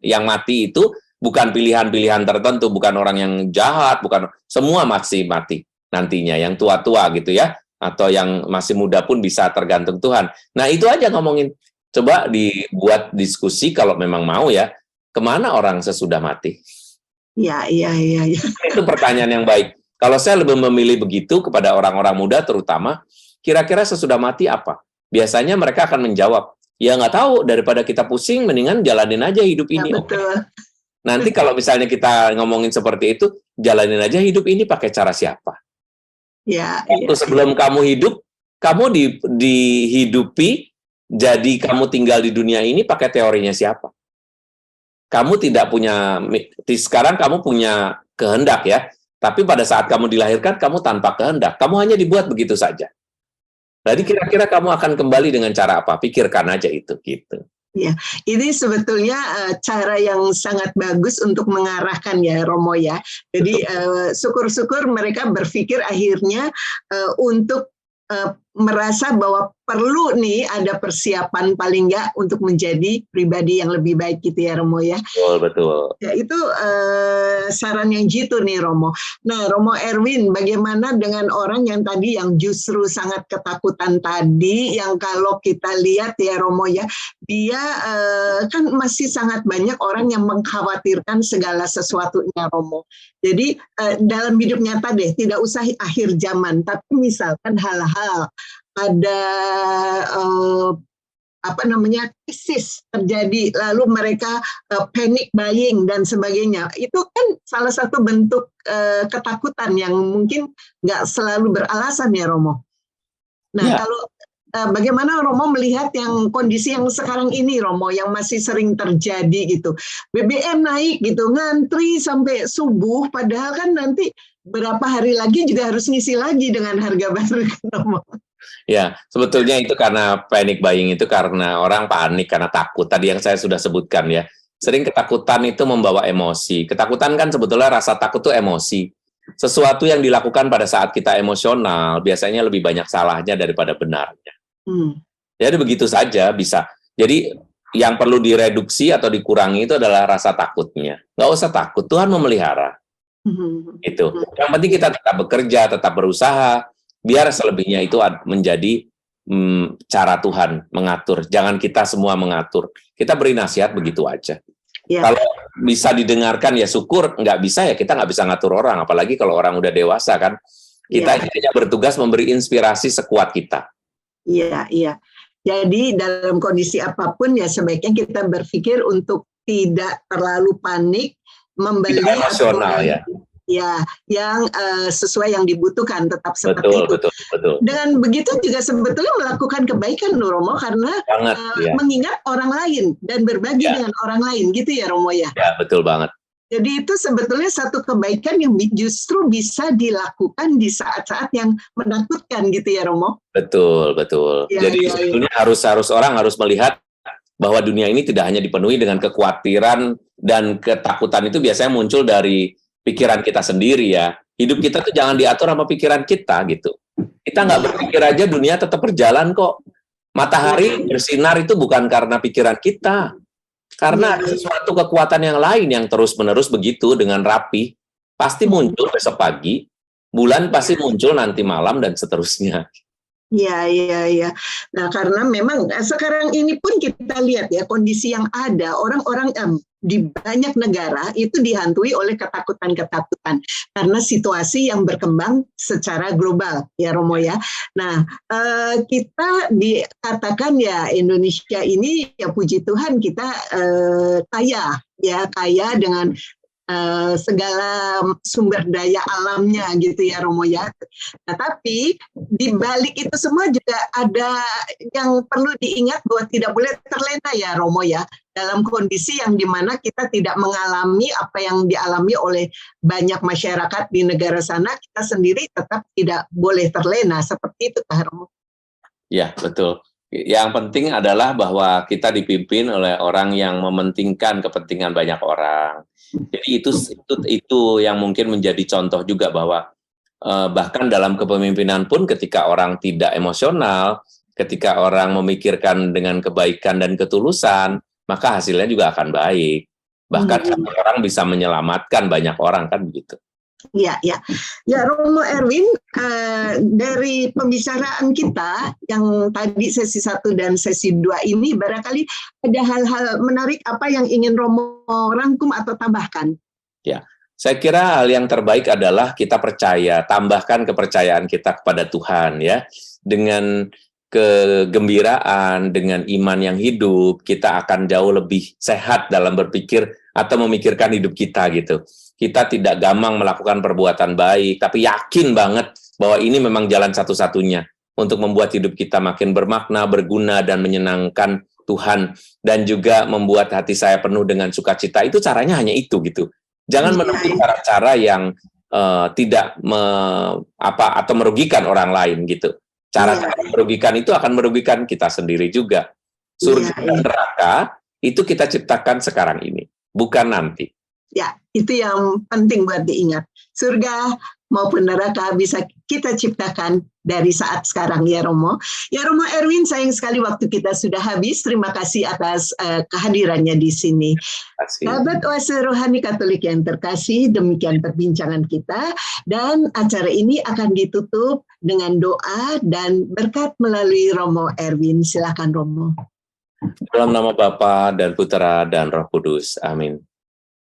yang mati itu bukan pilihan-pilihan tertentu, bukan orang yang jahat, bukan, semua masih mati nantinya, yang tua-tua gitu ya, atau yang masih muda pun bisa tergantung Tuhan. Nah itu aja ngomongin, coba dibuat diskusi kalau memang mau ya. Kemana orang sesudah mati? Iya. Itu pertanyaan yang baik. Kalau saya lebih memilih begitu kepada orang-orang muda terutama, kira-kira sesudah mati apa? Biasanya mereka akan menjawab, ya nggak tahu, daripada kita pusing, mendingan jalanin aja hidup ini. Ya, betul. Nanti kalau misalnya kita ngomongin seperti itu, jalanin aja hidup ini pakai cara siapa? Sebelum kamu hidup, kamu dihidupi, jadi kamu tinggal di dunia ini pakai teorinya siapa? Kamu tidak punya, sekarang kamu punya kehendak ya, tapi pada saat kamu dilahirkan, kamu tanpa kehendak, kamu hanya dibuat begitu saja. Jadi kira-kira kamu akan kembali dengan cara apa? Pikirkan aja itu, gitu. Ya, ini sebetulnya cara yang sangat bagus untuk mengarahkan ya Romo ya. Jadi syukur-syukur mereka berpikir akhirnya untuk merasa bahwa perlu nih ada persiapan paling nggak untuk menjadi pribadi yang lebih baik gitu ya Romo ya. Betul. Ya, itu saran yang jitu nih Romo. Nah Romo Erwin, bagaimana dengan orang yang tadi yang justru sangat ketakutan tadi, yang kalau kita lihat ya Romo ya, dia kan masih sangat banyak orang yang mengkhawatirkan segala sesuatunya Romo. Jadi dalam hidup nyata deh, tidak usah akhir zaman, tapi misalkan hal-hal ada krisis terjadi, lalu mereka panic buying dan sebagainya. Itu kan salah satu bentuk ketakutan yang mungkin nggak selalu beralasan ya Romo. Nah kalau bagaimana Romo melihat yang kondisi yang sekarang ini Romo, yang masih sering terjadi gitu, BBM naik gitu, ngantri sampai subuh, padahal kan nanti berapa hari lagi juga harus ngisi lagi dengan harga baru Romo. Ya, sebetulnya itu karena panic buying itu karena orang panik karena takut. Tadi yang saya sudah sebutkan ya. Sering ketakutan itu membawa emosi. Ketakutan kan sebetulnya rasa takut itu emosi. Sesuatu yang dilakukan pada saat kita emosional biasanya lebih banyak salahnya daripada benarnya. Jadi begitu saja bisa. Jadi yang perlu direduksi atau dikurangi itu adalah rasa takutnya. Nggak usah takut, Tuhan memelihara. Itu. Yang penting kita tetap bekerja, tetap berusaha. Biar selebihnya itu menjadi cara Tuhan mengatur. Jangan kita semua mengatur. Kita beri nasihat begitu aja. Ya. Kalau bisa didengarkan ya syukur, nggak bisa ya kita nggak bisa ngatur orang, apalagi kalau orang udah dewasa kan. Kita hanya bertugas memberi inspirasi sekuat kita. Iya, iya. Jadi dalam kondisi apapun ya sebaiknya kita berpikir untuk tidak terlalu panik membeli Tidak emosional ya. Ya, yang sesuai yang dibutuhkan, tetap seperti itu. Betul. Dengan begitu juga sebetulnya melakukan kebaikan loh Romo, karena mengingat orang lain dan berbagi dengan orang lain gitu ya Romo ya. Ya, betul banget. Jadi itu sebetulnya satu kebaikan yang justru bisa dilakukan di saat-saat yang menakutkan gitu ya Romo. Betul. Jadi sebetulnya harus orang harus melihat bahwa dunia ini tidak hanya dipenuhi dengan kekhawatiran dan ketakutan, itu biasanya muncul dari pikiran kita sendiri ya. Hidup kita tuh jangan diatur sama pikiran kita gitu. Kita nggak berpikir aja dunia tetap berjalan kok. Matahari bersinar itu bukan karena pikiran kita. Karena ada sesuatu kekuatan yang lain yang terus-menerus begitu dengan rapi. Pasti muncul besok pagi, bulan pasti muncul nanti malam, dan seterusnya. Iya. Nah, karena memang sekarang ini pun kita lihat ya kondisi yang ada, orang-orang di banyak negara itu dihantui oleh ketakutan-ketakutan karena situasi yang berkembang secara global ya Romo ya. Nah, kita dikatakan ya Indonesia ini ya puji Tuhan kita kaya dengan segala sumber daya alamnya gitu ya Romo ya. Nah, tapi di balik itu semua juga ada yang perlu diingat bahwa tidak boleh terlena ya Romo ya, dalam kondisi yang dimana kita tidak mengalami apa yang dialami oleh banyak masyarakat di negara sana, kita sendiri tetap tidak boleh terlena seperti itu Kak Romo. Ya, betul. Yang penting adalah bahwa kita dipimpin oleh orang yang mementingkan kepentingan banyak orang. Jadi itu yang mungkin menjadi contoh juga bahwa bahkan dalam kepemimpinan pun ketika orang tidak emosional, ketika orang memikirkan dengan kebaikan dan ketulusan, maka hasilnya juga akan baik. Bahkan satu orang bisa menyelamatkan banyak orang kan begitu. Ya Romo Erwin, dari pembicaraan kita yang tadi sesi 1 dan sesi 2 ini barangkali ada hal-hal menarik apa yang ingin Romo rangkum atau tambahkan? Ya, saya kira hal yang terbaik adalah kita percaya, tambahkan kepercayaan kita kepada Tuhan ya. Dengan kegembiraan, dengan iman yang hidup, kita akan jauh lebih sehat dalam berpikir atau memikirkan hidup kita gitu. Kita tidak gampang melakukan perbuatan baik, tapi yakin banget bahwa ini memang jalan satu-satunya untuk membuat hidup kita makin bermakna, berguna, dan menyenangkan Tuhan, dan juga membuat hati saya penuh dengan sukacita. Itu caranya hanya itu gitu. Jangan menempuh cara-cara yang tidak atau merugikan orang lain gitu. Cara-cara merugikan itu akan merugikan kita sendiri juga. Surga dan neraka itu kita ciptakan sekarang ini, bukan nanti. Ya, itu yang penting buat diingat. Surga maupun neraka bisa kita ciptakan dari saat sekarang ya Romo. Ya Romo Erwin, sayang sekali waktu kita sudah habis. Terima kasih atas kehadirannya di sini. Sahabat Oase Rohani Katolik yang terkasih, demikian perbincangan kita. Dan acara ini akan ditutup dengan doa dan berkat melalui Romo Erwin. Silakan Romo. Dalam nama Bapa dan Putera dan Roh Kudus. Amin.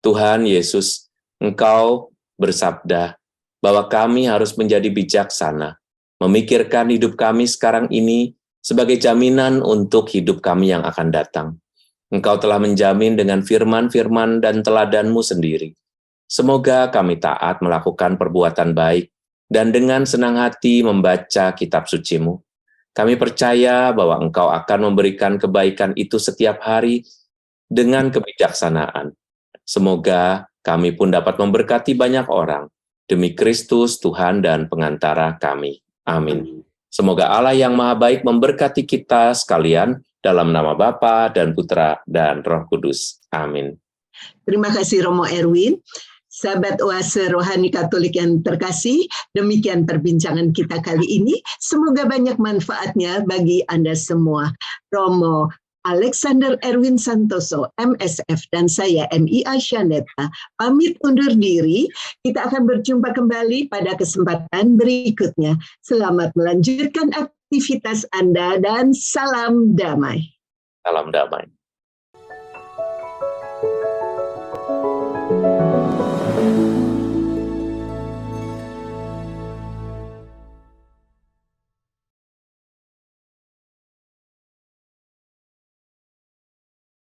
Tuhan Yesus, Engkau bersabda bahwa kami harus menjadi bijaksana, memikirkan hidup kami sekarang ini sebagai jaminan untuk hidup kami yang akan datang. Engkau telah menjamin dengan firman-firman dan teladan-Mu sendiri. Semoga kami taat melakukan perbuatan baik dan dengan senang hati membaca kitab suci-Mu. Kami percaya bahwa Engkau akan memberikan kebaikan itu setiap hari dengan kebijaksanaan. Semoga kami pun dapat memberkati banyak orang demi Kristus, Tuhan dan pengantara kami. Amin. Semoga Allah yang Maha Baik memberkati kita sekalian dalam nama Bapa dan Putra dan Roh Kudus. Amin. Terima kasih Romo Erwin. Sahabat Oase Rohani Katolik yang terkasih, demikian perbincangan kita kali ini. Semoga banyak manfaatnya bagi Anda semua. Romo Alexander Erwin Santoso, MSF, dan saya, MIA Shaneta, pamit undur diri. Kita akan berjumpa kembali pada kesempatan berikutnya. Selamat melanjutkan aktivitas Anda dan salam damai. Salam damai. Tuhan.